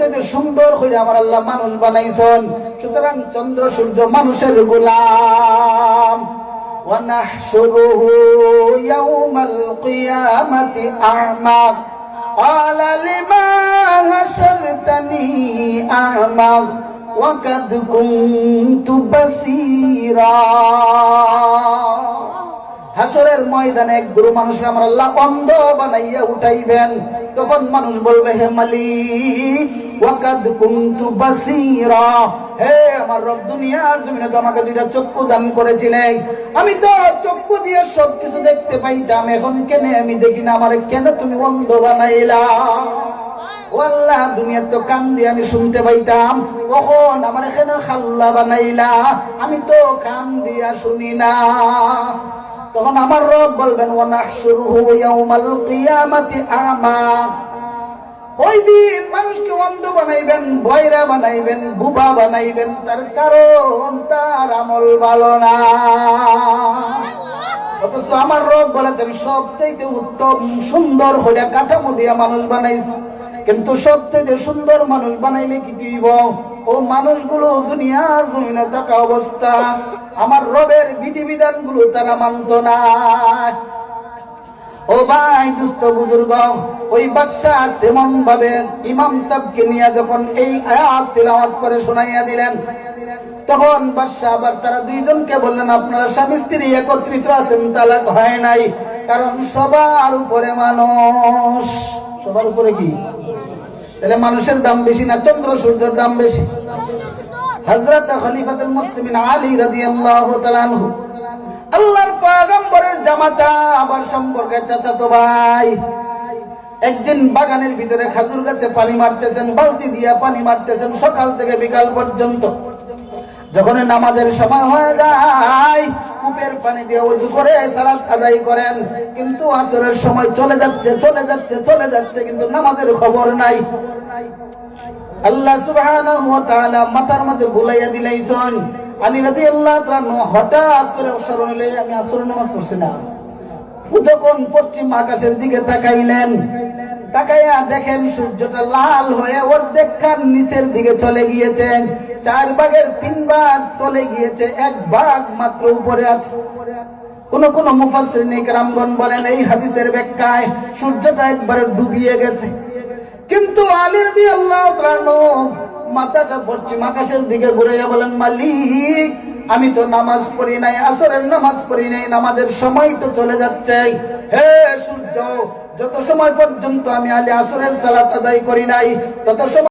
সবচেয়ে সুন্দর করে আমার আল্লাহ মানুষ বানাইছেন। সুতরাং চন্দ্র সূর্য মানুষের গোলাম। ونحشره يوم القيامة أعمى قال لما حشرتني أعمى وقد كنت بصيرا। হাসরের ময়দানে এক গুরু মানুষের আমার আল্লাহ অন্ধ বানাইয়া উঠাইবেন। তখন মানুষ বলবে, হে মালিক, ওয়াকাদ কুনতু বাসীরা, হে আমার রব, দুনিয়ার জমিনে তো আমাকে দুইটা চক্ষু দান করেছিলেন, আমি তো চক্ষু দিয়ে সবকিছু দেখতে পাইতাম, এখন কেন আমি দেখি না, আমার কেন তুমি অন্ধ বানাইলা? ও আল্লাহ, দুনিয়ার তো কান দিয়ে আমি শুনতে পাইতাম, কখন আমার এখানে খাল্লা বানাইলা, আমি তো কান দিয়া শুনি না। তখন আমার রব বলবেন, ওয়ানাহশুরুহু ইয়াউমাল কিয়ামাতি আ'মা, ওই দিন মানুষকে অন্ধ বানাইবেন, বয়রা বানাইবেন, বুবা বানাইবেন, তার কারণ তার আমল ভালো না। অথচ আমার রব বলেছেন সবচেয়ে উত্তম সুন্দর হইয়া কাঠামো দিয়া মানুষ বানাইছে, কিন্তু সবচেয়ে সুন্দর মানুষ বানাইলে কি দিব? ও মানুষগুলো দুনিয়ার জমিনে থাকা অবস্থা আমার রবের বিধিবিধান গুলো তারা মানত না। ও ভাই, দুস্থ বুজুর্গ, ওই বাদশাহ তেমন ভাবে ইমাম সাহেবকে নিয়ে যখন এই আয়াত তিলাওয়াত করে শোনাইয়া দিলেন, তখন বাদশাহ আবার তারা দুইজনকে বললেন, আপনারা স্বামী স্ত্রী একত্রিত আছেন, তালাক হয় নাই, কারণ সবার উপরে মানুষ। সবার উপরে কি? তাহলে মানুষের দাম বেশি না চন্দ্র সূর্যের দাম বেশি? হযরত খলিফাতুল মুসলিমিন আলী রাদিয়াল্লাহু তাআলা আনহু, আল্লাহর পয়গম্বরের জামাতা, আবার সম্পর্কে চাচাতো ভাই, একদিন বাগানের ভিতরে খেজুর গাছে পানি মারতেছেন, বালতি দিয়া পানি মারতেছেন সকাল থেকে বিকাল পর্যন্ত। যখন নামাজের সময় হয়ে যায়, কূপের পানি দিয়ে ওযু করে সালাত আদায় করেন, কিন্তু আসরের সময় চলে যাচ্ছে, কিন্তু নামাজের খবর নাই। আল্লাহ সুবহানাহু ওয়া তাআলা মাথার মাঝে ভুলাইয়া দিলাইছেন। আলী রাদিয়াল্লাহু তাআলা হঠাৎ করে স্মরণ হইলে, আমি আসরের নামাজ পড়ছি না। যখন পশ্চিম আকাশের দিকে তাকাইলেন, তাকাইয়া দেখেন সূর্যটা লাল হয়ে অর্ধেক খান নিচের দিকে চলে গিয়েছে, 4 ভাগের 3 ভাগ চলে গিয়েছে, 1 ভাগ মাত্র উপরে আছে। কোন মুফাসসিরিন ইকরামগণ বলেন এই হাদিসের ব্যাখ্যায় সূর্যটা একবারে ডুবিয়ে গেছে। কিন্তু আলী রাদিয়াল্লাহু তাআলা মাথাটা পশ্চিম আকাশের দিকে ঘুরাইয়া বলেন, মালিক, আমি তো নামাজ পড়ি নাই, আসরের নামাজ পড়ি নাই, নামাজের সময় তো চলে যাচ্ছে। হে সূর্য, যত সময় পর্যন্ত আমি আলী আসরের সালাত আদায় করি নাই, তত সময়